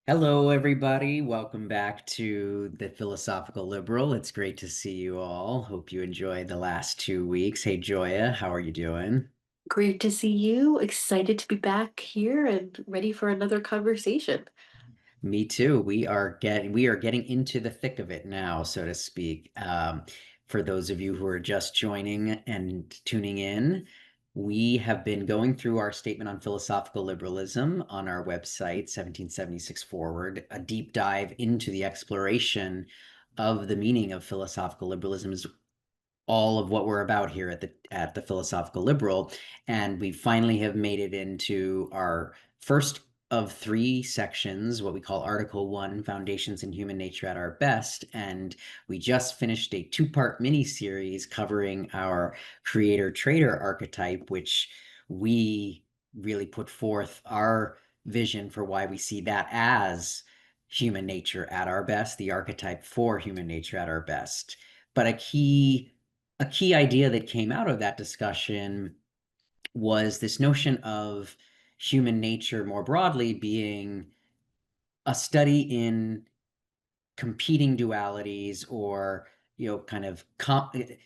Hello, everybody. Welcome back to the Philosophical Liberal. It's great to see you all. Hope you enjoyed the last 2 weeks. Hey, Joya, how are you doing? Great to see you. Excited to be back here and ready for another conversation. Me too. We are getting into the thick of it now, so to speak. For those of you who are just joining and tuning in, we have been going through our statement on philosophical liberalism on our website, 1776 Forward, a deep dive into the exploration of the meaning of philosophical liberalism is all of what we're about here at the Philosophical Liberal, and we finally have made it into our first of three sections, what we call Article 1, Foundations in Human Nature at Our Best. And we just finished a two-part mini-series covering our creator-trader archetype, which we really put forth our vision for why we see that as human nature at our best, the archetype for human nature at our best. But a key idea that came out of that discussion was this notion of human nature more broadly being a study in competing dualities or kind of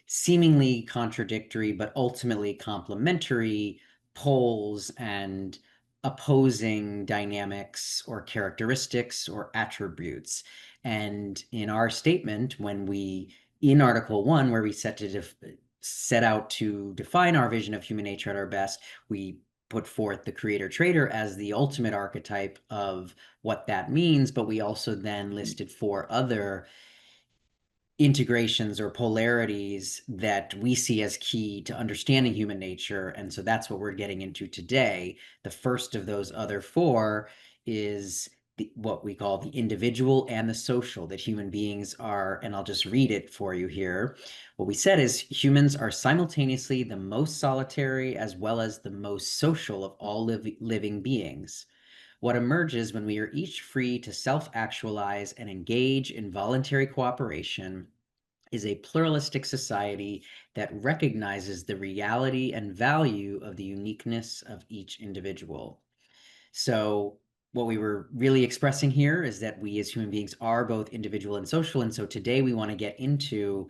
seemingly contradictory but ultimately complementary poles and opposing dynamics or characteristics or attributes. And in our statement, in Article 1, where we set out to define our vision of human nature at our best, we put forth the creator trader as the ultimate archetype of what that means, but we also then listed four other integrations or polarities that we see as key to understanding human nature. And so that's what we're getting into today. The first of those other four is what we call the individual and the social, that human beings are, and I'll just read it for you here. What we said is humans are simultaneously the most solitary as well as the most social of all living beings. What emerges when we are each free to self actualize and engage in voluntary cooperation is a pluralistic society that recognizes the reality and value of the uniqueness of each individual. So, what we were really expressing here is that we as human beings are both individual and social. And so, today we want to get into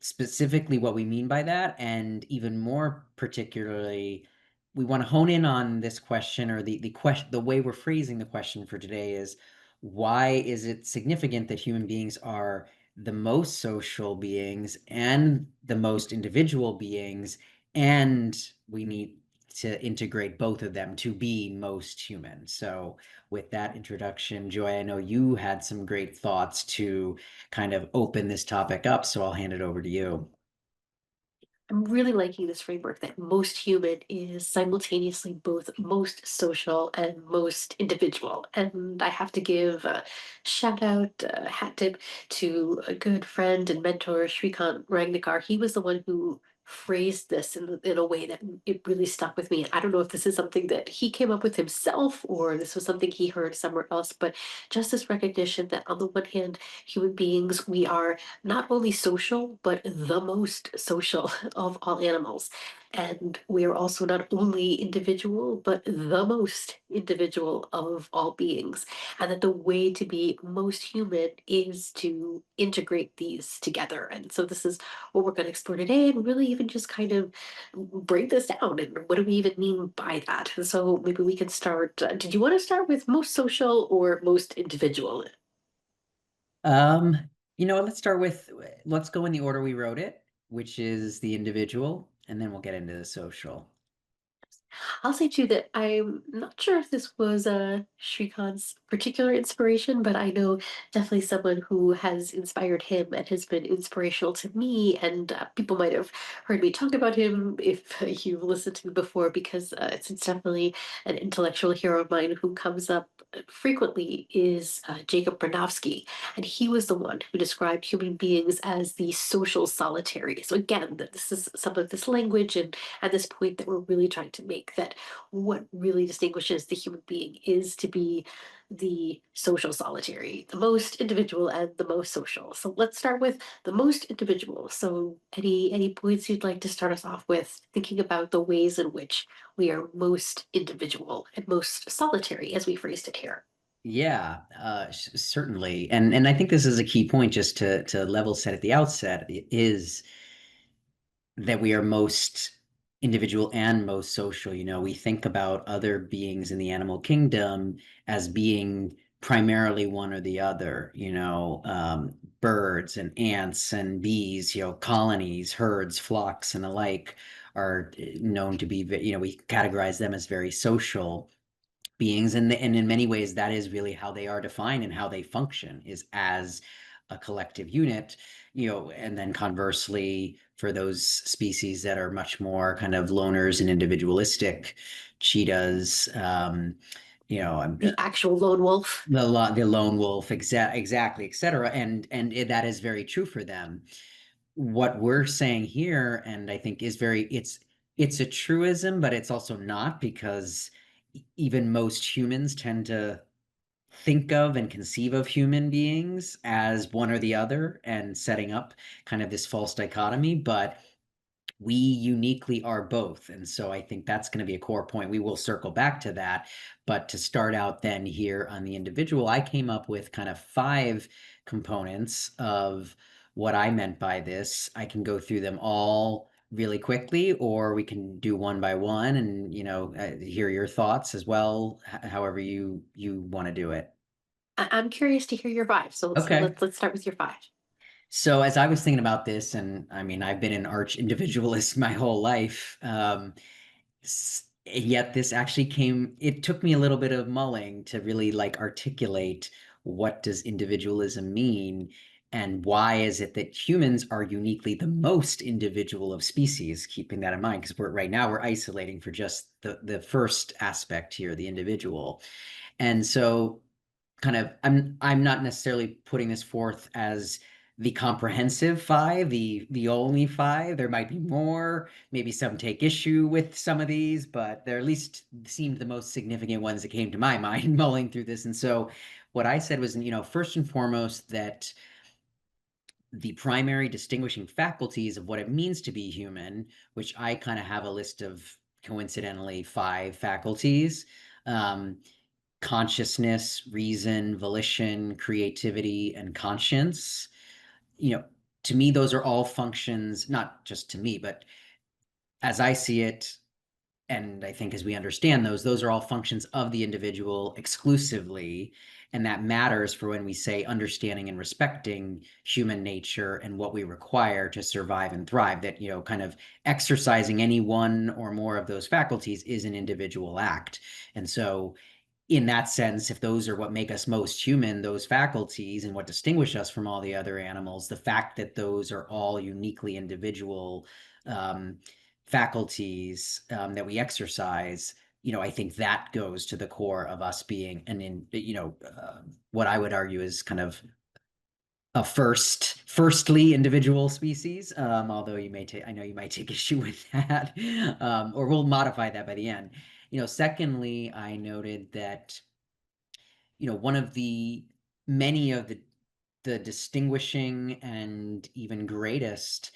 specifically what we mean by that, and even more particularly, we want to hone in on this question, or the question, the way we're phrasing the question for today is, why is it significant that human beings are the most social beings and the most individual beings, and we need to integrate both of them to be most human. So with that introduction, Joy, I know you had some great thoughts to kind of open this topic up, so I'll hand it over to you. I'm really liking this framework that most human is simultaneously both most social and most individual. And I have to give a shout out, hat tip to a good friend and mentor, Shrikant Ragnikar. He was the one who phrased this in a way that it really stuck with me. I don't know if this is something that he came up with himself or this was something he heard somewhere else, but just this recognition that on the one hand, human beings, we are not only social, but the most social of all animals. And we are also not only individual, but the most individual of all beings. And that the way to be most human is to integrate these together. And so this is what we're going to explore today and really even just kind of break this down. And what do we even mean by that? And so maybe we can start. Did you want to start with most social or most individual? Um, let's go in the order we wrote it, which is the individual, and then we'll get into the social. I'll say too that I'm not sure if this was Shrikant's particular inspiration, but I know definitely someone who has inspired him and has been inspirational to me. And people might have heard me talk about him if you've listened to me before, because it's definitely an intellectual hero of mine who comes up frequently is Jacob Bronowski. And he was the one who described human beings as the social solitary. So again, that this is some of this language and at this point that we're really trying to make that what really distinguishes the human being is to be the social solitary, the most individual and the most social. So let's start with the most individual. So any points you'd like to start us off with thinking about the ways in which we are most individual and most solitary as we phrased it here? Yeah, certainly. And I think this is a key point just to level set at the outset is that we are most individual and most social. We think about other beings in the animal kingdom as being primarily one or the other, birds and ants and bees, colonies, herds, flocks, and the like are known to be, we categorize them as very social beings, and in many ways that is really how they are defined and how they function is as a collective unit. And then conversely, for those species that are much more kind of loners and individualistic, cheetahs, The actual lone wolf. the lone wolf, exactly, etc. And that is very true for them. What we're saying here, and I think is very, it's a truism, but it's also not, because even most humans tend to think of and conceive of human beings as one or the other, and setting up kind of this false dichotomy. But we uniquely are both. And so I think that's going to be a core point. We will circle back to that. But to start out then here on the individual, I came up with kind of 5 components of what I meant by this. I can go through them all really quickly, or we can do one by one and, hear your thoughts as well, however you want to do it. I'm curious to hear your five. So Okay. let's start with your five. So as I was thinking about this, and I mean, I've been an arch individualist my whole life. Yet this actually it took me a little bit of mulling to really like articulate what does individualism mean, and why is it that humans are uniquely the most individual of species, keeping that in mind, because right now we're isolating for just the first aspect here, the individual. And so kind of, I'm not necessarily putting this forth as the comprehensive 5, the only 5. There might be more. Maybe some take issue with some of these, but they're at least seemed the most significant ones that came to my mind mulling through this. And so what I said was, first and foremost, that the primary distinguishing faculties of what it means to be human, which I kind of have a list of, coincidentally, 5 faculties. Um, Consciousness, reason, volition, creativity, and conscience. You know, to me, those are all functions, not just to me, but as I see it, and I think as we understand those are all functions of the individual exclusively. And that matters for when we say understanding and respecting human nature and what we require to survive and thrive, that, kind of exercising any one or more of those faculties is an individual act. And so in that sense, if those are what make us most human, those faculties, and what distinguish us from all the other animals, the fact that those are all uniquely individual um, faculties that we exercise, I think that goes to the core of us being what I would argue is kind of a firstly individual species. Although I know you might take issue with that, or we'll modify that by the end. Secondly, I noted that one of the many of the distinguishing and even greatest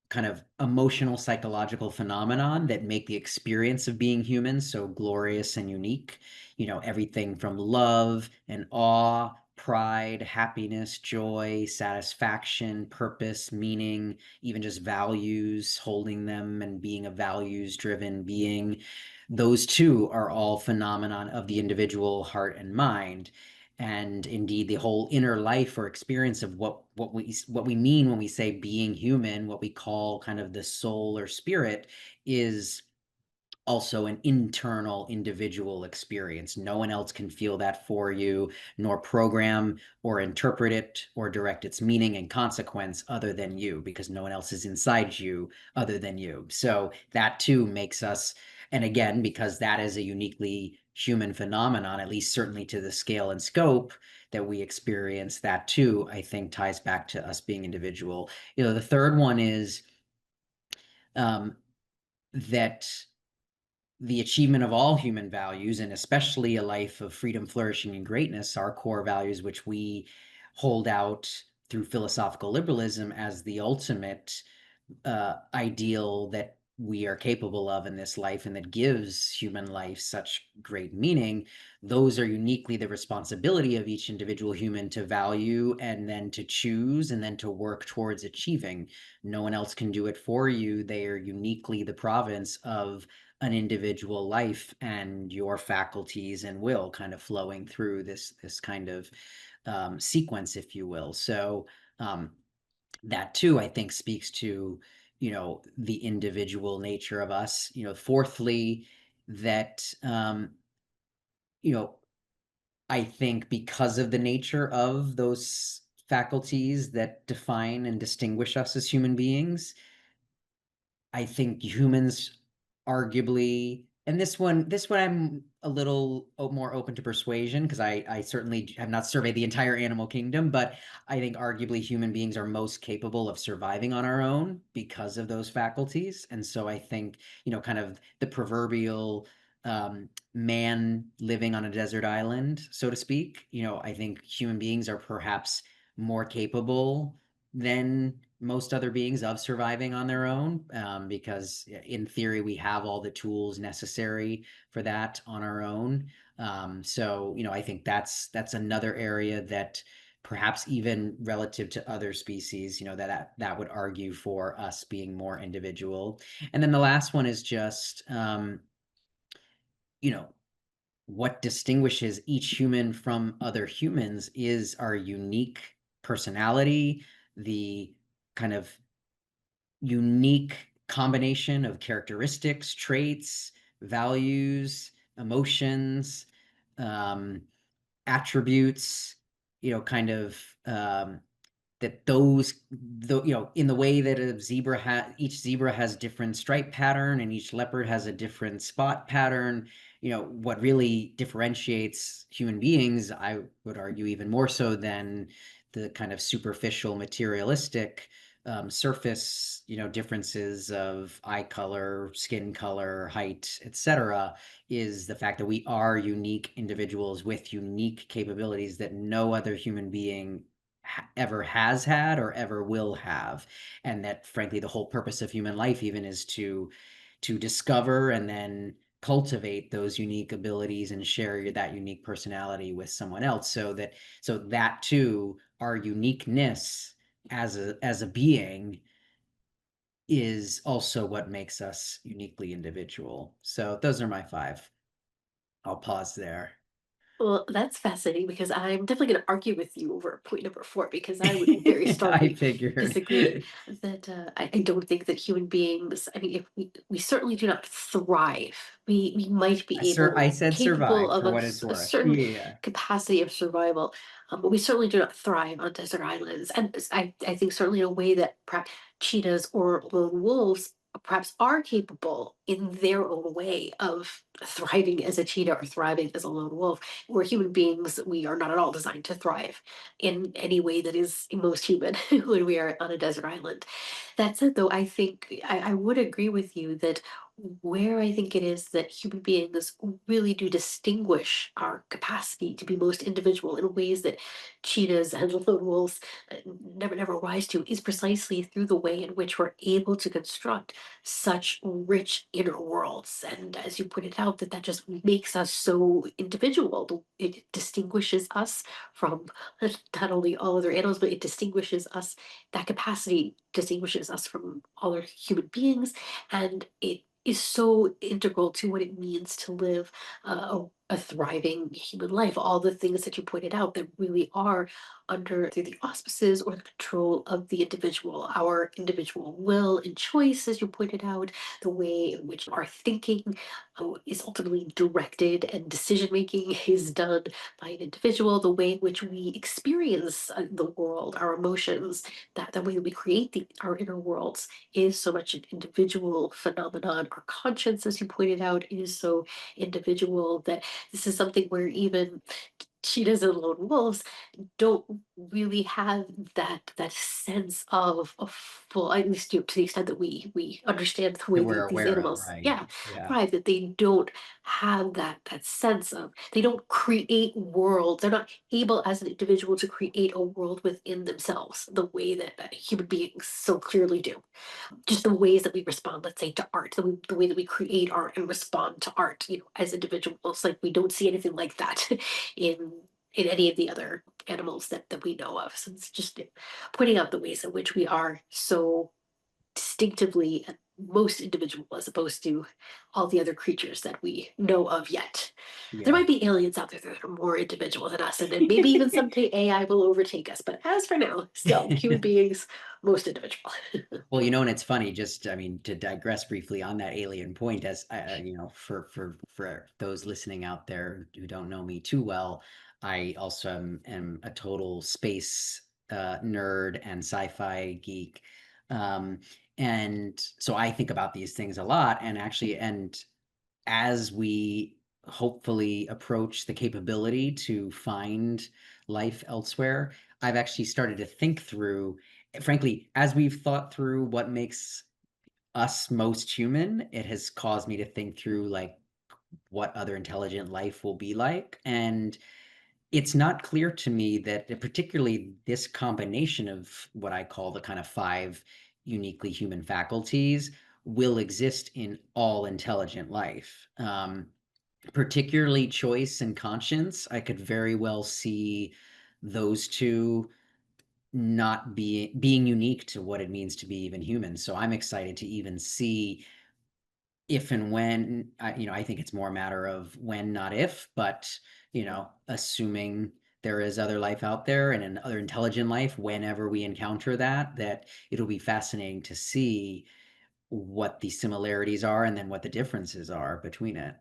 kind of emotional psychological phenomenon that make the experience of being human so glorious and unique, everything from love and awe, pride, happiness, joy, satisfaction, purpose, meaning, even just values, holding them and being a values driven being. Those two are all phenomenon of the individual heart and mind. And indeed, the whole inner life or experience of what we mean when we say being human, what we call kind of the soul or spirit, is also an internal individual experience. No one else can feel that for you, nor program or interpret it or direct its meaning and consequence other than you, because no one else is inside you other than you. So that too makes us, and again, because that is a uniquely human phenomenon, at least certainly to the scale and scope that we experience, that too, I think, ties back to us being individual. The third one is um, that the achievement of all human values, and especially a life of freedom, flourishing, and greatness, are core values which we hold out through philosophical liberalism as the ultimate ideal that we are capable of in this life and that gives human life such great meaning, those are uniquely the responsibility of each individual human to value and then to choose and then to work towards achieving. No one else can do it for you. They are uniquely the province of an individual life and your faculties and will kind of flowing through this kind of sequence, if you will. So um, that too, I think, speaks to, the individual nature of us. Fourthly, that, you know, I think because of the nature of those faculties that define and distinguish us as human beings, I think humans arguably, and this one I'm a little more open to persuasion because I certainly have not surveyed the entire animal kingdom, but I think arguably human beings are most capable of surviving on our own because of those faculties. And so I think, kind of the proverbial man living on a desert island, so to speak, I think human beings are perhaps more capable than most other beings of surviving on their own, because in theory we have all the tools necessary for that on our own. So I think that's another area that perhaps even relative to other species, that would argue for us being more individual. And then the last one is just you know what distinguishes each human from other humans is our unique personality, the kind of unique combination of characteristics, traits, values, emotions, um, attributes, kind of um, that in the way that each zebra has different stripe pattern and each leopard has a different spot pattern. What really differentiates human beings, I would argue, even more so than the kind of superficial materialistic surface, differences of eye color, skin color, height, etc., is the fact that we are unique individuals with unique capabilities that no other human being ever has had or ever will have. And that, frankly, the whole purpose of human life even is to discover and then cultivate those unique abilities and share that unique personality with someone else, so that too, our uniqueness as a being is also what makes us uniquely individual. So those are my five. I'll pause there. Well, that's fascinating because I'm definitely going to argue with you over point number four because I would very I strongly figured. disagree that I don't think that human beings. I mean, if we certainly do not thrive, we might be I able, said capable survive of for what it's a worth. certain Yeah. capacity of survival, but we certainly do not thrive on desert islands. And I think certainly in a way that perhaps cheetahs or lone wolves perhaps are capable in their own way of thriving as a cheetah or thriving as a lone wolf. We're human beings. We are not at all designed to thrive in any way that is most human when we are on a desert island. That said, though, I think I would agree with you that where I think it is that human beings really do distinguish our capacity to be most individual in ways that cheetahs and lone wolves never rise to is precisely through the way in which we're able to construct such rich inner worlds. And as you pointed out, that just makes us so individual. It distinguishes us from not only all other animals, but it distinguishes us. That capacity distinguishes us from other human beings, and it is so integral to what it means to live a thriving human life. All the things that you pointed out that really are under through the auspices or the control of the individual, our individual will and choice, as you pointed out, the way in which our thinking is ultimately directed and decision making is done by an individual, the way in which we experience the world, our emotions, that the way that we create our inner worlds is so much an individual phenomenon. Our conscience, as you pointed out, is so individual that this is something where even cheetahs and lone wolves don't really have that sense of full, at least to the extent that we understand the way that we're these aware of, animals, right? yeah, Yeah. thrive, that they don't have that sense of, they don't create worlds, they're not able as an individual to create a world within themselves the way that human beings so clearly do. Just the ways that we respond, let's say, to art, the way that we create art and respond to art, as individuals, like we don't see anything like that in any of the other animals that we know of. So it's just pointing out the ways in which we are so distinctively most individual as opposed to all the other creatures that we know of yet. There Yeah. might be aliens out there that are more individual than us, and then maybe even someday AI will overtake us. But as for now, still human beings, most individual. Well, you know, and it's funny, just I mean, to digress briefly on that alien point, as you know, for those listening out there who don't know me too well, I also am a total space nerd and sci-fi geek. Um, and so I think about these things a lot, and actually, and as we hopefully approach the capability to find life elsewhere, I've actually started to think through, frankly, as we've thought through what makes us most human, it has caused me to think through like what other intelligent life will be like. And it's not clear to me that particularly this combination of what I call the kind of five uniquely human faculties will exist in all intelligent life. Particularly choice and conscience, I could very well see those two not being unique to what it means to be even human. So I'm excited to even see if and when, you know, I think it's more a matter of when, not if, but, you know, assuming there is other life out there and another intelligent life, whenever we encounter that, that it'll be fascinating to see what the similarities are and then what the differences are between it.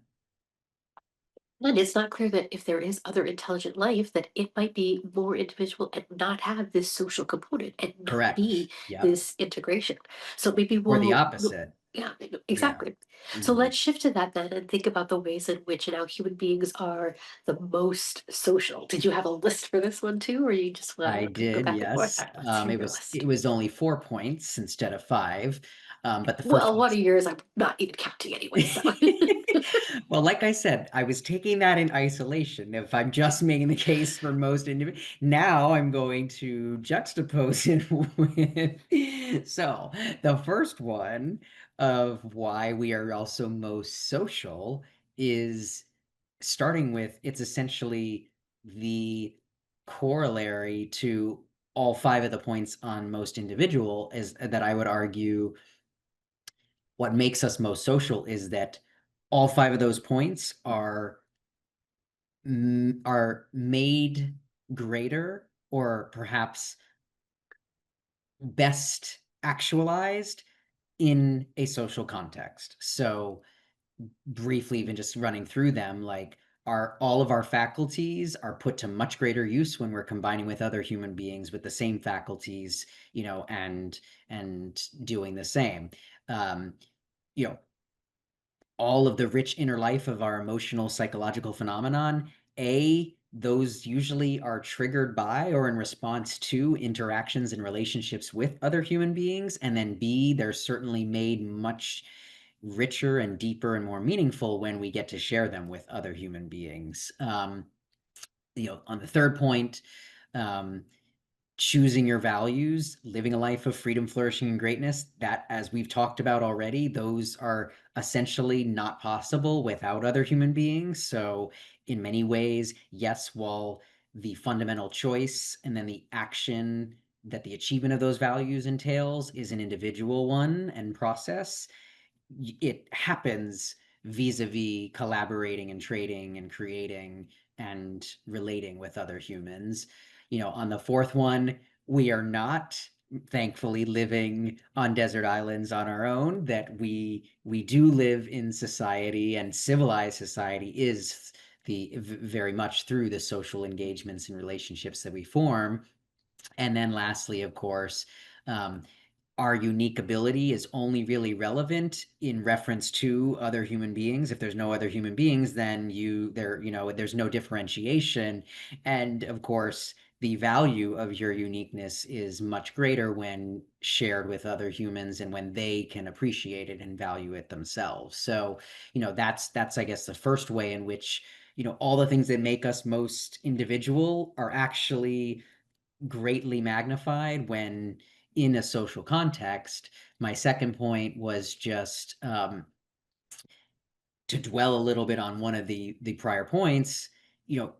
And it's not clear that if there is other intelligent life, that it might be more individual and not have this social component and not Correct. be Yep. this integration. So maybe Or the we'll opposite. yeah, Yeah. exactly. So Mhm. let's shift to that then and think about the ways in which now human beings are the most social. Did you have a list for this one too, or you just I want to go did, back and forth? yes. All right, let's hear It your was list. it was only 4 points instead of 5, but the first Well, one of one's yours I'm not even counting anyway, so well, like I said, I was taking that in isolation. If I'm just making the case for most individuals, now I'm going to juxtapose it with. So, the first one of why we are also most social is starting with it's essentially the corollary to all 5 of the points on most individual is that I would argue what makes us most social is that all 5 of those points are made greater or perhaps best actualized in a social context. So, briefly, even just running through them, like, all of our faculties are put to much greater use when we're combining with other human beings with the same faculties, you know, and doing the same. Um, you know, all of the rich inner life of our emotional psychological phenomenon, those usually are triggered by or in response to interactions and relationships with other human beings, and then B, they're certainly made much richer and deeper and more meaningful when we get to share them with other human beings. You know, on the third point, um, choosing your values, living a life of freedom, flourishing, and greatness, that, as we've talked about already, those are essentially not possible without other human beings. So, in many ways, yes, while the fundamental choice and then the action that the achievement of those values entails is an individual one and process, it happens vis-a-vis collaborating and trading and creating and relating with other humans. You know, on the fourth one, we are not thankfully living on desert islands on our own, that we do live in society, and civilized society is the very much through the social engagements and relationships that we form. And then lastly, of course, um, our unique ability is only really relevant in reference to other human beings. If there's no other human beings, then there's no differentiation. And of course, the value of your uniqueness is much greater when shared with other humans and when they can appreciate it and value it themselves. So, that's I guess the first way in which, all the things that make us most individual are actually greatly magnified when in a social context. My second point was just to dwell a little bit on one of the prior points. You know,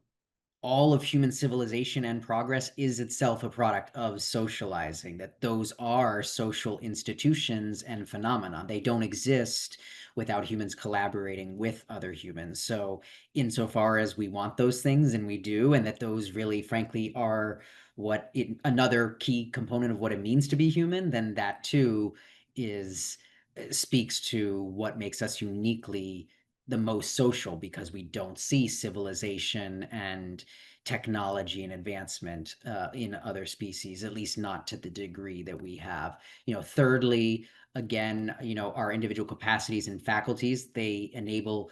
all of human civilization and progress is itself a product of socializing, that those are social institutions and phenomena. They don't exist without humans collaborating with other humans. So, insofar as we want those things, and we do, and that those really, frankly, are another key component of what it means to be human, then that too is speaks to what makes us uniquely the most social, because we don't see civilization and technology and advancement in other species, at least not to the degree that we have. Thirdly, again, our individual capacities and faculties, they enable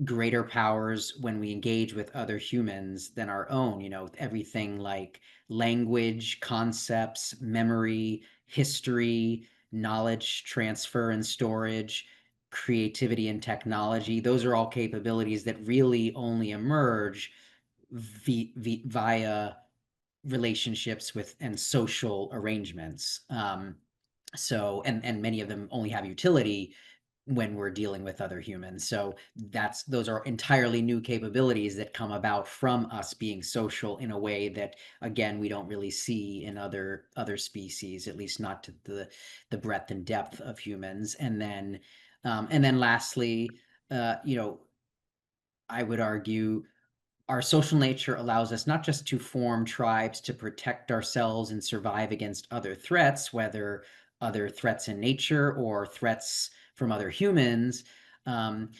greater powers when we engage with other humans than our own, everything like language, concepts, memory, history, knowledge transfer and storage, creativity and technology. Those are all capabilities that really only emerge via relationships with and social arrangements. And many of them only have utility when we're dealing with other humans. So those are entirely new capabilities that come about from us being social in a way that, again, we don't really see in other species, at least not to the breadth and depth of humans. And then lastly, I would argue our social nature allows us not just to form tribes to protect ourselves and survive against other threats, whether other threats in nature or threats from other humans, um,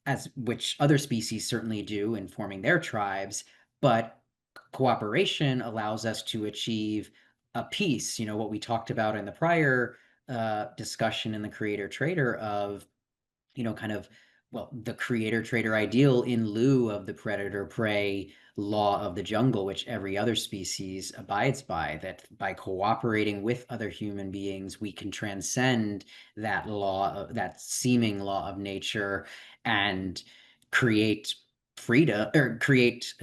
as which other species certainly do in forming their tribes, but cooperation allows us to achieve a peace. What we talked about in the prior discussion in the creator trader of kind of, well, the creator trader ideal in lieu of the predator prey law of the jungle, which every other species abides by, that by cooperating with other human beings, we can transcend that seeming law of nature and create freedom, or create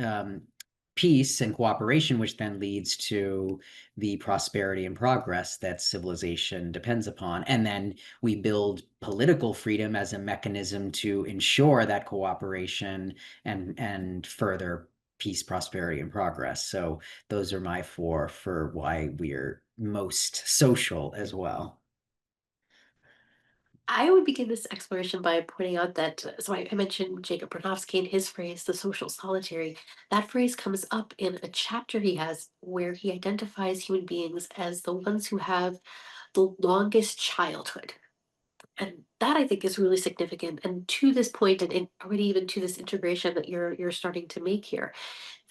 peace and cooperation, which then leads to the prosperity and progress that civilization depends upon. And then we build political freedom as a mechanism to ensure that cooperation and further peace, prosperity, and progress. So those are my four for why we're most social as well. I would begin this exploration by pointing out that, so I mentioned Jacob Bronowski and his phrase, the social solitary. That phrase comes up in a chapter he has where he identifies human beings as the ones who have the longest childhood. And that I think is really significant. And to this point, and already even to this integration that you're starting to make here,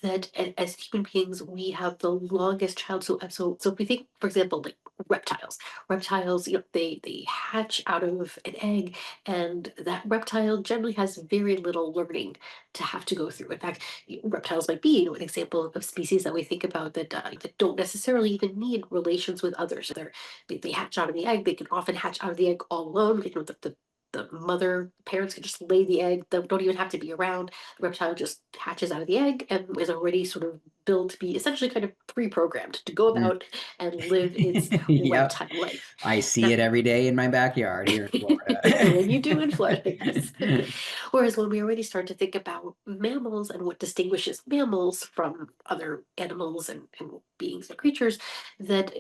that as human beings we have the longest child. So if we think, for example, like reptiles, they hatch out of an egg, and that reptile generally has very little learning to have to go through. In fact, reptiles might be, an example of species that we think about that don't necessarily even need relations with others. They hatch out of the egg. They can often hatch out of the egg all alone. The mother parents can just lay the egg. They don't even have to be around. The reptile just hatches out of the egg and is already sort of built to be essentially kind of pre-programmed to go Mm. about and live its Yep. reptile life. I see Now, it every day in my backyard here in and you do in Florida, yes. Florida. Whereas when we already start to think about mammals and what distinguishes mammals from other animals and beings and creatures, that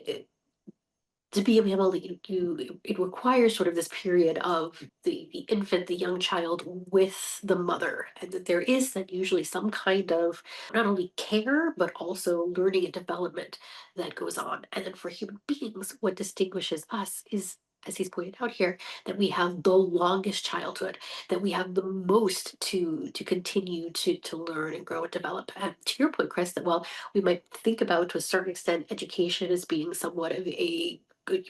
to be a mammal, it requires sort of this period of the infant, the young child with the mother, and that there is then usually some kind of not only care but also learning and development that goes on. And then for human beings, what distinguishes us is, as he's pointed out here, that we have the longest childhood, that we have the most to continue to learn and grow and develop. And to your point, Chris, that while we might think about to a certain extent education as being somewhat of a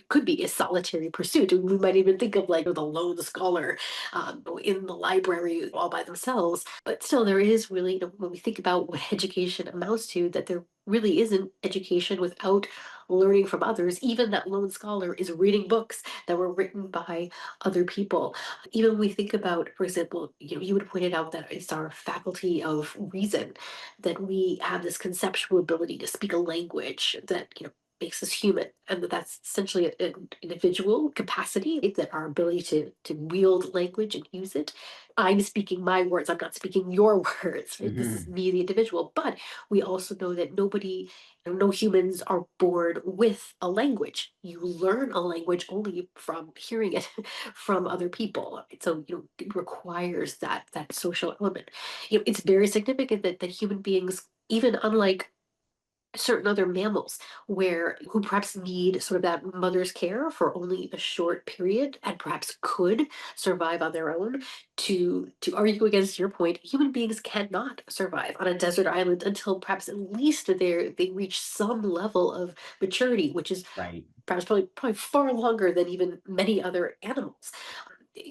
could be a solitary pursuit. We might even think of like the lone scholar in the library all by themselves. But still, there is really, when we think about what education amounts to, that there really isn't education without learning from others. Even that lone scholar is reading books that were written by other people. Even when we think about, for example, you would point it out that it's our faculty of reason, that we have this conceptual ability to speak a language that, makes us human, and that's essentially an individual capacity, that our ability to wield language and use it. I'm speaking my words, I'm not speaking your words, right? This is Mhm. me, the individual. But we also know that no humans are born with a language. You learn a language only from hearing it from other people. So, it requires that social element. It's very significant that human beings, even unlike certain other mammals, who perhaps need sort of that mother's care for only a short period and perhaps could survive on their own, to argue against your point, human beings cannot survive on a desert island until perhaps at least they reach some level of maturity, which is Right. perhaps probably far longer than even many other animals.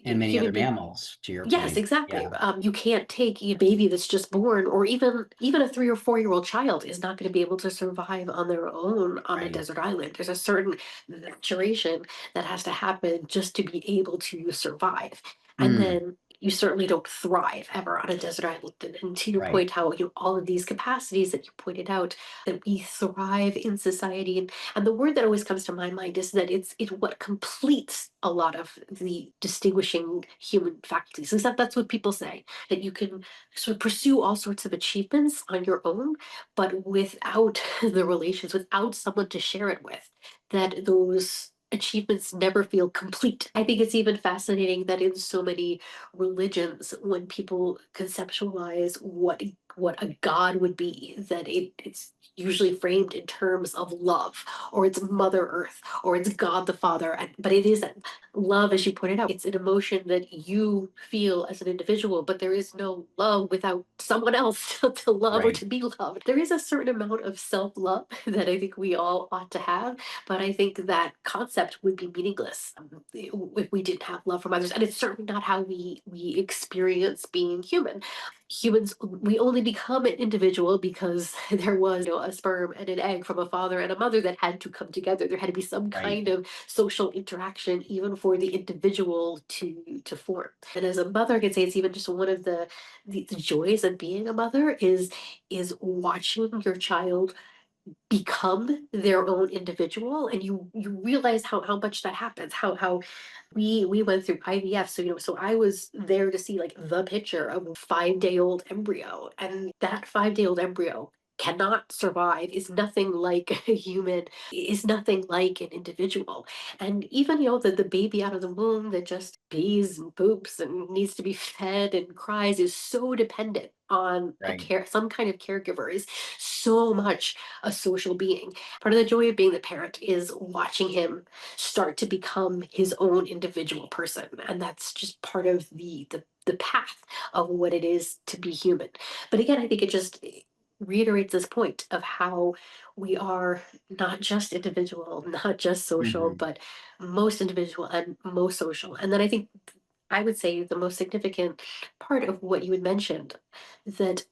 And many other Human beings. mammals, to your Yes, point. exactly. Yeah, You can't take a baby that's just born, or even a 3 or 4 year old child is not going to be able to survive on their own on a right. desert island. There's a certain maturation that has to happen just to be able to survive, and Mm, then you certainly don't thrive ever on a desert island. And to your right. point, how all of these capacities that you pointed out, that we thrive in society, and the word that always comes to my mind is that it's what completes a lot of the distinguishing human faculties. Is that's what people say, that you can sort of pursue all sorts of achievements on your own, but without the relations, without someone to share it with, that those achievements never feel complete. I think it's even fascinating that in so many religions, when people conceptualize what a god would be, that it's usually framed in terms of love, or it's Mother Earth, or it's God the Father. But it is love, as you pointed out. It's an emotion that you feel as an individual, but there is no love without someone else to love or Right. to be loved. There is a certain amount of self love that I think we all ought to have, but I think that concept would be meaningless if we didn't have love from others. And it's certainly not how we experience being human. Humans, we only become an individual because there was, a sperm and an egg from a father and a mother that had to come together. There had to be some Right. kind of social interaction, even for the individual to form. And as a mother, I can say it's even just one of the joys of being a mother is watching your child become their own individual, and you realize how much that happens, how we went through IVF. So, so I was there to see like the picture of a 5-day old embryo, and that 5-day old embryo cannot survive, is nothing like a human, is nothing like an individual. And even, the baby out of the womb that just pees and poops and needs to be fed and cries is so dependent on Right. some kind of caregiver, is so much a social being. Part of the joy of being the parent is watching him start to become his own individual person. And that's just part of the path of what it is to be human. But again, I think it just reiterates this point of how we are not just individual, not just social, Mhm. but most individual and most social. And then I think I would say the most significant part of what you had mentioned, that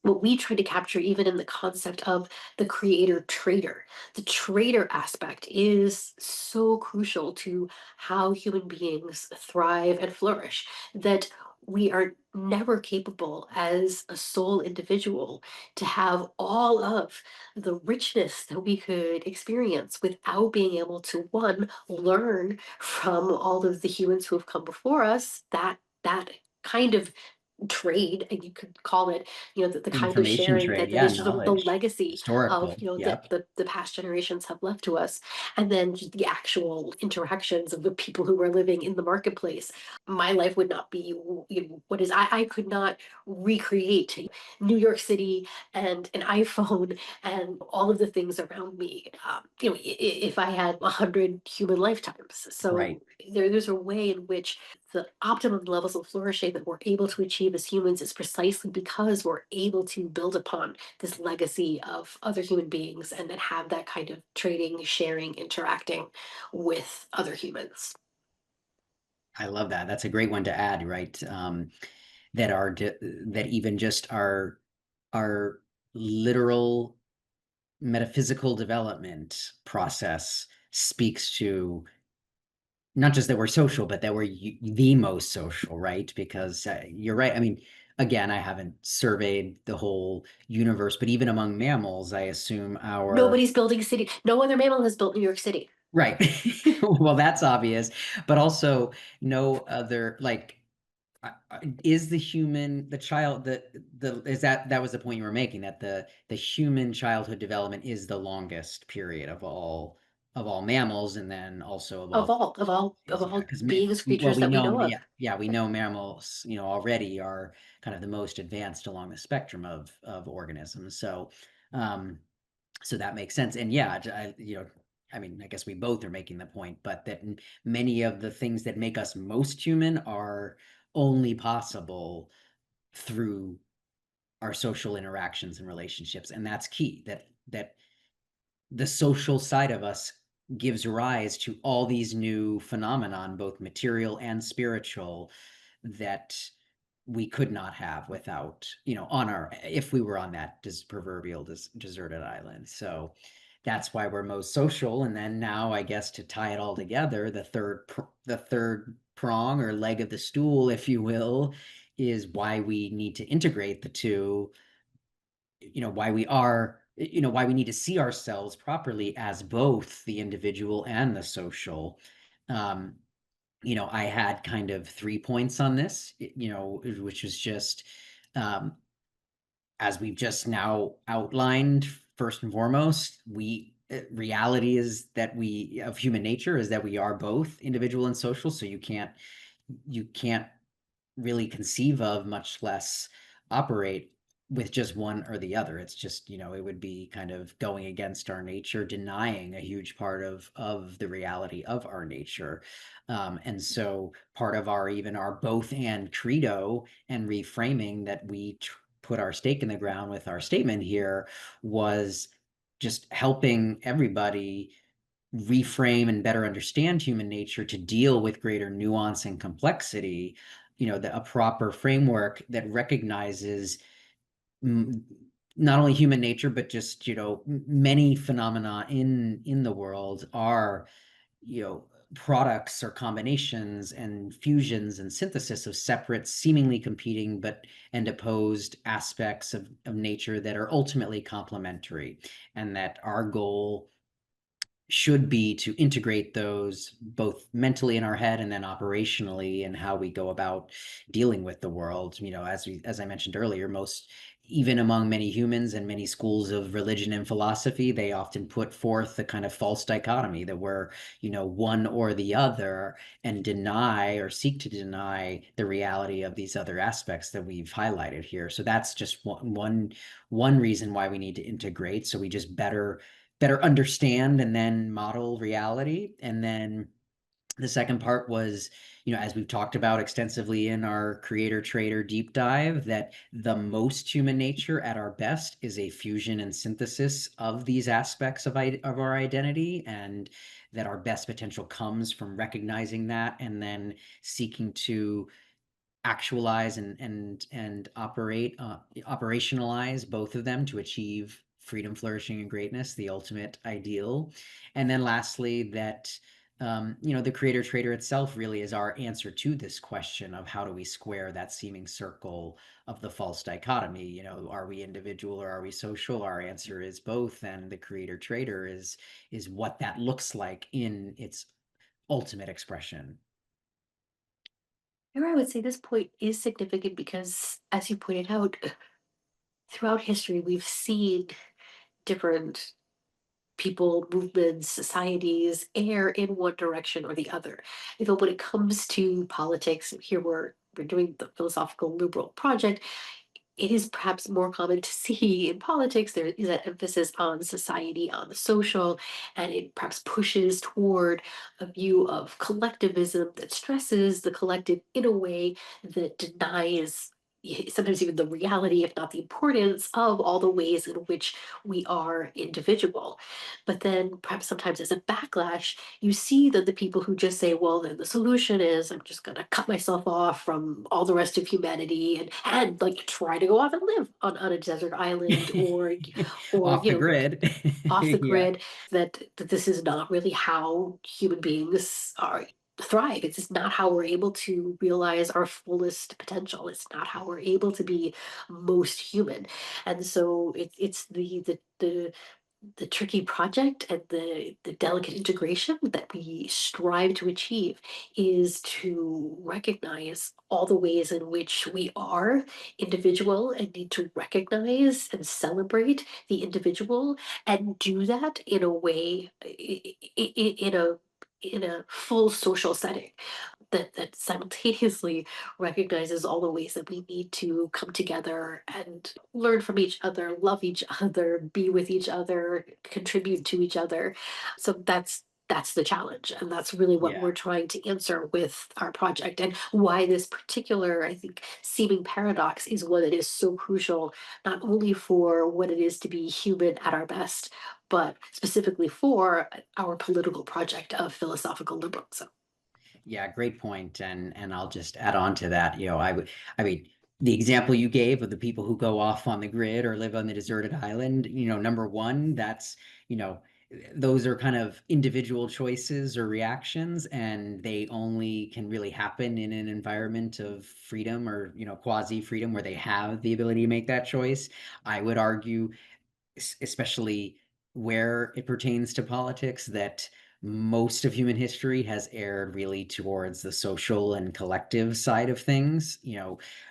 what we try to capture even in the concept of the creator trader, the trader aspect is so crucial to how human beings thrive and flourish, that we are never capable as a sole individual to have all of the richness that we could experience without being able to, one, learn from all of the humans who have come before us, that kind of trade, and you could call it, the kind of Information sharing trade, that yeah, is sort of the knowledge. legacy of, Historical. that Yep. the past generations have left to us. And then just the actual interactions of the people who are living in the marketplace. My life would not be, what is, I could not recreate New York City and an iPhone and all of the things around me, if I had 100 human lifetimes. Right. So there's a way in which the optimum levels of flourishing that we're able to achieve achieve as humans is precisely because we're able to build upon this legacy of other human beings and then have that kind of trading, sharing, interacting with other humans. I love that. That's a great one to add, right? That are that even just our literal metaphysical development process speaks to not just that we're social, but that we're the most social, right? Because you're right. I mean, again, I haven't surveyed the whole universe, but even among mammals, I assume our Nobody's building a city. No other mammal has built New York City. right. Well, that's obvious, but also no other like is the human the child the is that was the point you were making that the human childhood development is the longest period of all mammals and then also of all Of is yeah all because beings, well creatures we that we know know of. yeah we know mammals already are kind of the most advanced along the spectrum of organisms um so that makes sense. And yeah, I mean, I guess we both are making the point, but that many of the things that make us most human are only possible through our social interactions and relationships. And that's key, that the social side of us gives rise to all these new phenomenon, both material and spiritual, that we could not have without, on our, if we were on that proverbial deserted island. So that's why we're most social. And then now, I guess, to tie it all together, the third prong or leg of the stool, if you will, is why we need to integrate the two, why we need to see ourselves properly as both the individual and the social. um I had kind of 3 points on this, which was just um as we've just now outlined. First and foremost, we reality is that we of human nature is that we are both individual and social, so you can't really conceive of, much less operate with just one or the other. It's just, it would be kind of going against our nature, denying a huge part of the reality of our nature. And so part of our even our both and credo and reframing that we put our stake in the ground with our statement here was just helping everybody reframe and better understand human nature to deal with greater nuance and complexity, a proper framework that recognizes mm, not only human nature, but just, many phenomena in the world are, products or combinations and fusions and synthesis of separate, seemingly competing but and opposed aspects of nature that are ultimately complementary, and that our goal should be to integrate those both mentally in our head and then operationally in how we go about dealing with the world. As I mentioned earlier, most even among many humans and many schools of religion and philosophy, they often put forth the kind of false dichotomy that we're, one or the other, and deny or seek to deny the reality of these other aspects that we've highlighted here. So that's just one reason why we need to integrate, so we just better understand and then model reality. And then the second part was, as we've talked about extensively in our creator trader deep dive, that the most human nature at our best is a fusion and synthesis of these aspects of our identity, and that our best potential comes from recognizing that and then seeking to actualize and operationalize both of them to achieve freedom, flourishing, and greatness, the ultimate ideal. And then lastly, that the creator trader itself really is our answer to this question of how do we square that seeming circle of the false dichotomy. Are we individual or are we social? Our answer is both, and the creator trader is what that looks like in its ultimate expression. Here I would say this point is significant because, as you pointed out, throughout history, we've seen different people, movements, societies err in one direction or the other. I feel when it comes to politics, here we're doing the philosophical liberal project, it is perhaps more common to see in politics there is that emphasis on society, on the social, and it perhaps pushes toward a view of collectivism that stresses the collective in a way that denies sometimes even the reality, if not the importance of all the ways in which we are individual. But then perhaps sometimes as a backlash, you see that the people who just say, well, then the solution is I'm just gonna cut myself off from all the rest of humanity and like try to go off and live on a desert island or Off the grid. off the Yeah. grid, that this is not really how human beings are thrive. It's just not how we're able to realize our fullest potential. It's not how we're able to be most human. And so it's the tricky project and the delicate integration that we strive to achieve is to recognize all the ways in which we are individual and need to recognize and celebrate the individual and do that in a way in a full social setting that simultaneously recognizes all the ways that we need to come together and learn from each other, love each other, be with each other, contribute to each other. So that's the challenge, and that's really what Yeah. we're trying to answer with our project, and why this particular, I think, seeming paradox is what it is so crucial, not only for what it is to be human at our best, but specifically for our political project of philosophical liberalism. Yeah, great point. And I'll just add on to that. I mean, the example you gave of the people who go off on the grid or live on the deserted island, number one, that's, you know, those are kind of individual choices or reactions, and they only can really happen in an environment of freedom or, quasi freedom where they have the ability to make that choice. I would argue especially where it pertains to politics, that most of human history has erred really towards the social and collective side of things.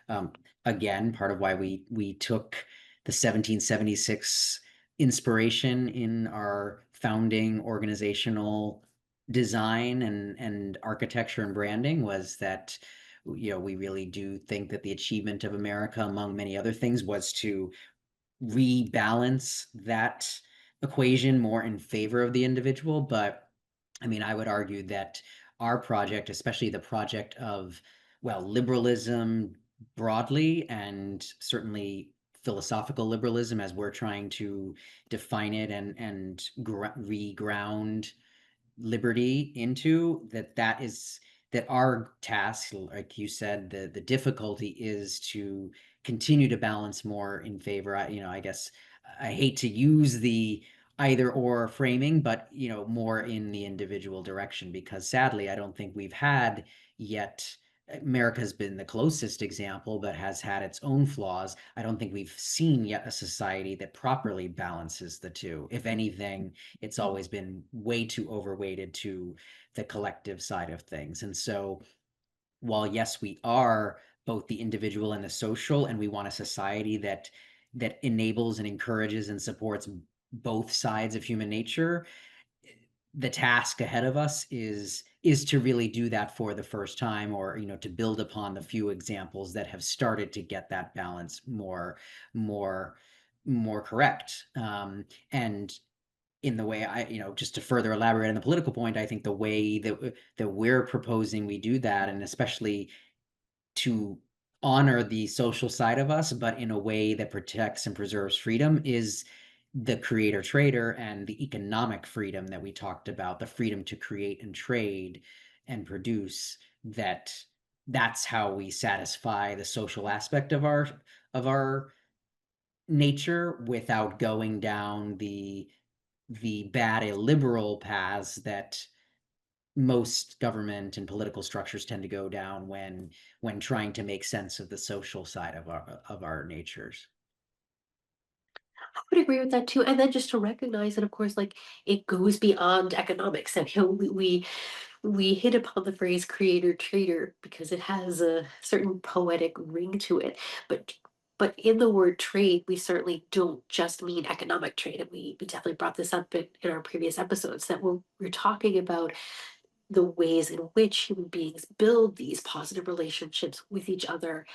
Um, again, part of why we took the 1776 inspiration in our founding organizational design and architecture and branding was that we really do think that the achievement of America, among many other things, was to rebalance that equation more in favor of the individual. But I mean, I would argue that our project, especially the project of, well, liberalism broadly, and certainly philosophical liberalism as we're trying to define it and reground liberty into, that our task, like you said, the difficulty is to continue to balance more in favor. I guess I hate to use the either or framing, but more in the individual direction, because sadly I don't think we've had yet. America's been the closest example, but has had its own flaws. I don't think we've seen yet a society that properly balances the two. If anything, it's always been way too overweighted to the collective side of things. And so, while yes, we are both the individual and the social, and we want a society that enables and encourages and supports both sides of human nature, the task ahead of us is to really do that for the first time, or to build upon the few examples that have started to get that balance more more correct. And in the way just to further elaborate on the political point, I think the way that we're proposing we do that, and especially to honor the social side of us, but in a way that protects and preserves freedom, is the creator trader and the economic freedom that we talked about, the freedom to create and trade and produce. That's how we satisfy the social aspect of our nature without going down the bad illiberal paths that most government and political structures tend to go down when trying to make sense of the social side of our natures. I would agree with that too. And then just to recognize that, of course, like it goes beyond economics. And we hit upon the phrase creator trader because it has a certain poetic ring to it. But in the word trade, we certainly don't just mean economic trade. And we definitely brought this up in our previous episodes that we're talking about the ways in which human beings build these positive relationships with each other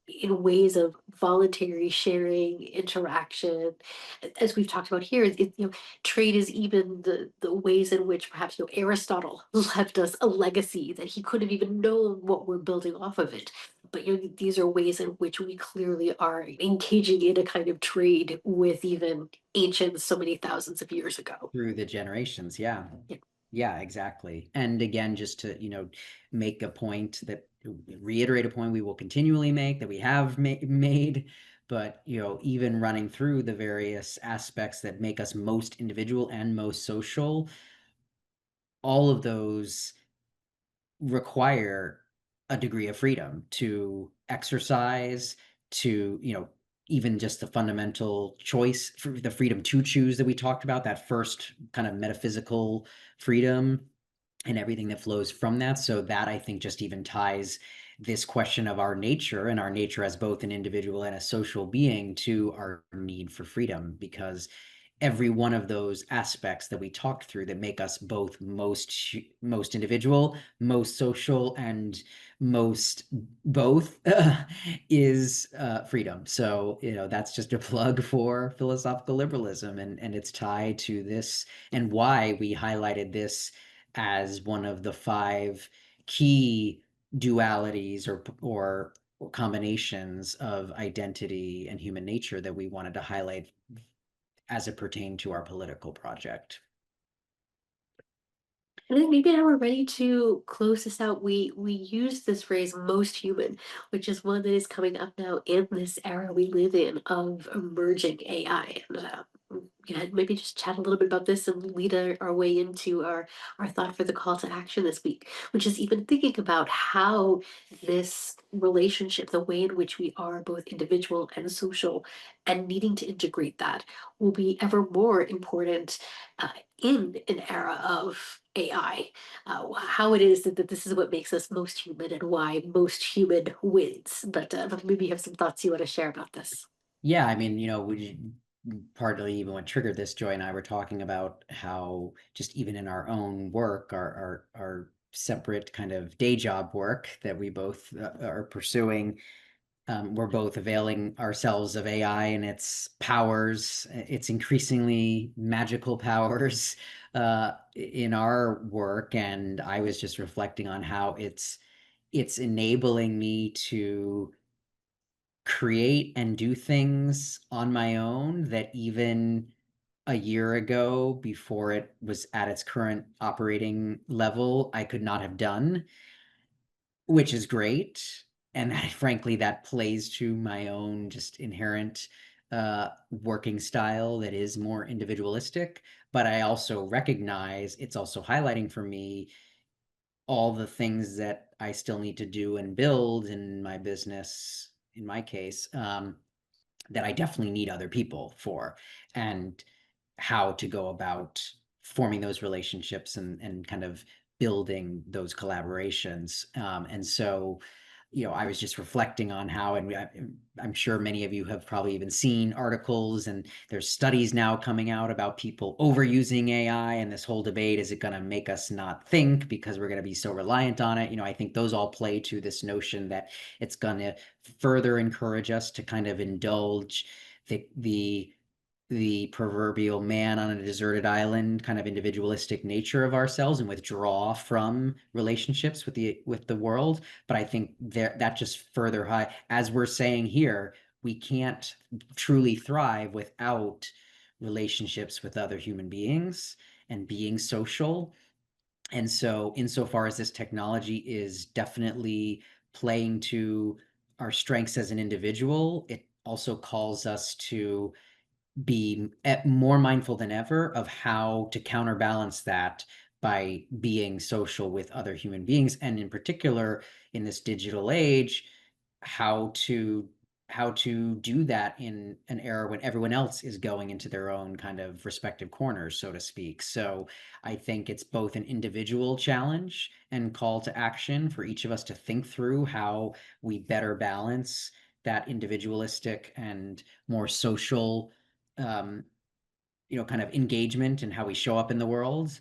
in ways of voluntary sharing, interaction. As we've talked about here, trade is even the ways in which perhaps Aristotle left us a legacy that he couldn't have even known what we're building off of it. But these are ways in which we clearly are engaging in a kind of trade with even ancients so many thousands of years ago. Through the generations, yeah. Yeah. Yeah, exactly. And again, just to, make a point that reiterate a point we will continually make that we have made, but, even running through the various aspects that make us most individual and most social, all of those require a degree of freedom to exercise, to, even just the fundamental choice for the freedom to choose that we talked about, that first kind of metaphysical freedom and everything that flows from that. So that I think just even ties this question of our nature and our nature as both an individual and a social being to our need for freedom, because every one of those aspects that we talked through that make us both most individual, most social, and most both is freedom. So that's just a plug for philosophical liberalism, and it's tied to this, and why we highlighted this as one of the five key dualities or combinations of identity and human nature that we wanted to highlight as it pertained to our political project. I think maybe now we're ready to close this out. We use this phrase "most human," which is one that is coming up now in this era we live in of emerging AI. And yeah, maybe just chat a little bit about this and lead our way into our thought for the call to action this week, which is even thinking about how this relationship, the way in which we are both individual and social, and needing to integrate that, will be ever more important in an era of AI, how it is that this is what makes us most human and why most human wins. But maybe you have some thoughts you want to share about this. Yeah, I mean, partly even what triggered this, Joy and I were talking about how just even in our own work, our separate kind of day job work that we both are pursuing, we're both availing ourselves of AI and its powers, its increasingly magical powers in our work. And I was just reflecting on how it's enabling me to create and do things on my own that even a year ago, before it was at its current operating level, I could not have done, which is great. And frankly, that plays to my own just inherent working style that is more individualistic. But I also recognize it's also highlighting for me all the things that I still need to do and build in my business, in my case, that I definitely need other people for, and how to go about forming those relationships and kind of building those collaborations. And so, I was just reflecting on how, and I'm sure many of you have probably even seen articles, and there's studies now coming out about people overusing AI and this whole debate, is it going to make us not think because we're going to be so reliant on it? I think those all play to this notion that it's going to further encourage us to kind of indulge the proverbial man on a deserted island kind of individualistic nature of ourselves and withdraw from relationships with the world. But I think that just further high, as we're saying here, we can't truly thrive without relationships with other human beings and being social. And so insofar as this technology is definitely playing to our strengths as an individual, it also calls us to be more mindful than ever of how to counterbalance that by being social with other human beings, and in particular in this digital age, how to do that in an era when everyone else is going into their own kind of respective corners, so to speak. So I think it's both an individual challenge and call to action for each of us to think through how we better balance that individualistic and more social um, kind of engagement and how we show up in the world.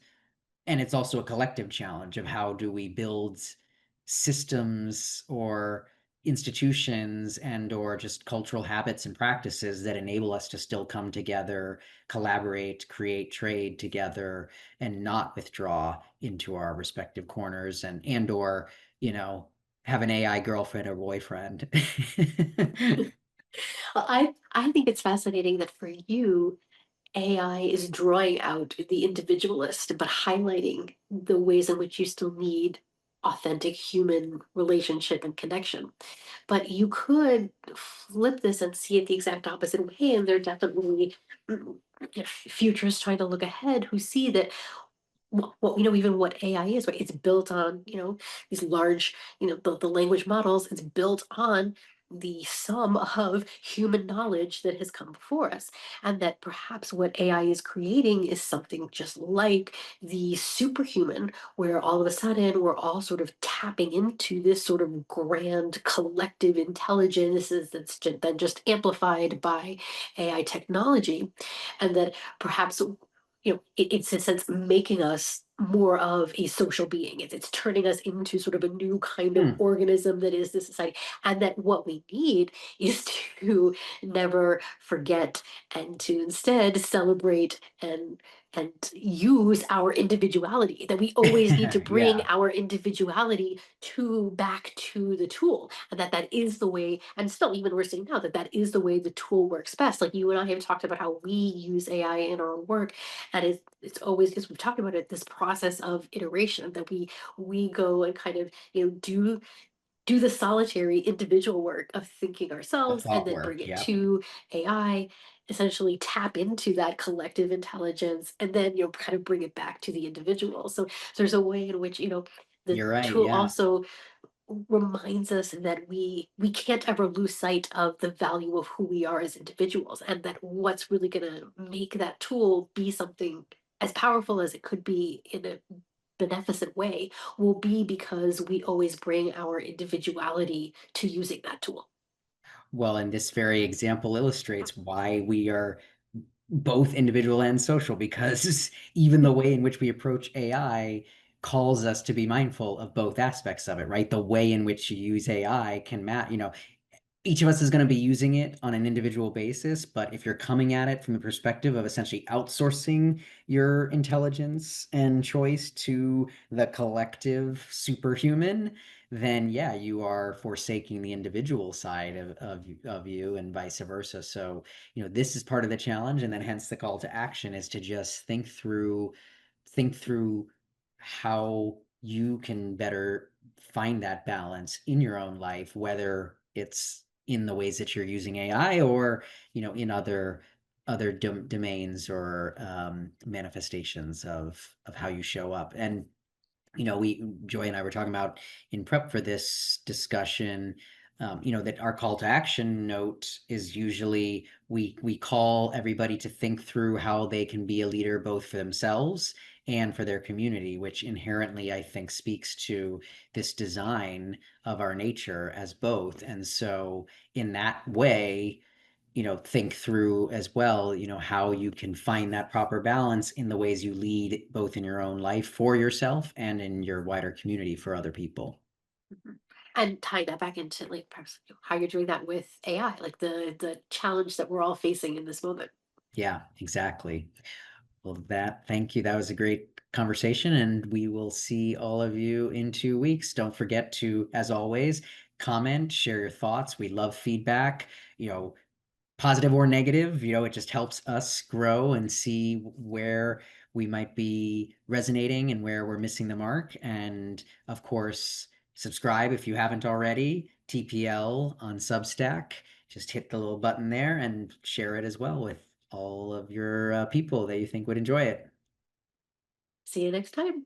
And it's also a collective challenge of how do we build systems or institutions and or just cultural habits and practices that enable us to still come together, collaborate, create, trade together, and not withdraw into our respective corners and or, you know, have an AI girlfriend or boyfriend. Well, I think it's fascinating that for you, AI is drawing out the individualist, but highlighting the ways in which you still need authentic human relationship and connection. But you could flip this and see it the exact opposite way. And there are definitely futurists trying to look ahead who see that what even what AI is, right? It's built on, these large, the language models, it's built on the sum of human knowledge that has come before us. And that perhaps what AI is creating is something just like the superhuman, where all of a sudden we're all sort of tapping into this sort of grand collective intelligence that's then just amplified by AI technology. And that perhaps it's in a sense making us more of a social being. It's turning us into sort of a new kind of Hmm. organism that is this society. And that what we need is to never forget and to instead celebrate and use our individuality. That we always need to bring Yeah. our individuality to back to the tool. And that is the way, and still even we're saying now that that is the way the tool works best. Like you and I have talked about how we use AI in our work, and it's always, because we've talked about it, this process of iteration that we go and kind of do the solitary individual work of thinking The ourselves and thought then bring work. it Yep. to AI, essentially tap into that collective intelligence, and then kind of bring it back to the individual. So there's a way in which the You're right. tool Yeah. also reminds us that we can't ever lose sight of the value of who we are as individuals, and that what's really going to make that tool be something as powerful as it could be in a beneficent way will be because we always bring our individuality to using that tool. Well, and this very example illustrates why we are both individual and social, because even the way in which we approach AI calls us to be mindful of both aspects of it, right? The way in which you use AI can each of us is going to be using it on an individual basis, but if you're coming at it from the perspective of essentially outsourcing your intelligence and choice to the collective superhuman, then yeah, you are forsaking the individual side of you and vice versa. So, this is part of the challenge, and then hence the call to action is to just think through how you can better find that balance in your own life, whether it's in the ways that you're using AI or, in other domains or manifestations of how you show up. And we Joy and I were talking about in prep for this discussion, that our call to action note is usually we call everybody to think through how they can be a leader both for themselves and for their community, which inherently I think speaks to this design of our nature as both. And so in that way, think through as well, how you can find that proper balance in the ways you lead both in your own life for yourself and in your wider community for other people. Mhm. And tying that back into like perhaps how you're doing that with AI, like the challenge that we're all facing in this moment. Yeah, exactly. Well, thank you. That was a great conversation, and we will see all of you in 2 weeks. Don't forget to, as always, comment, share your thoughts. We love feedback. Positive or negative, it just helps us grow and see where we might be resonating and where we're missing the mark. And of course, subscribe if you haven't already. TPL on Substack. Just hit the little button there and share it as well with all of your people that you think would enjoy it. See you next time.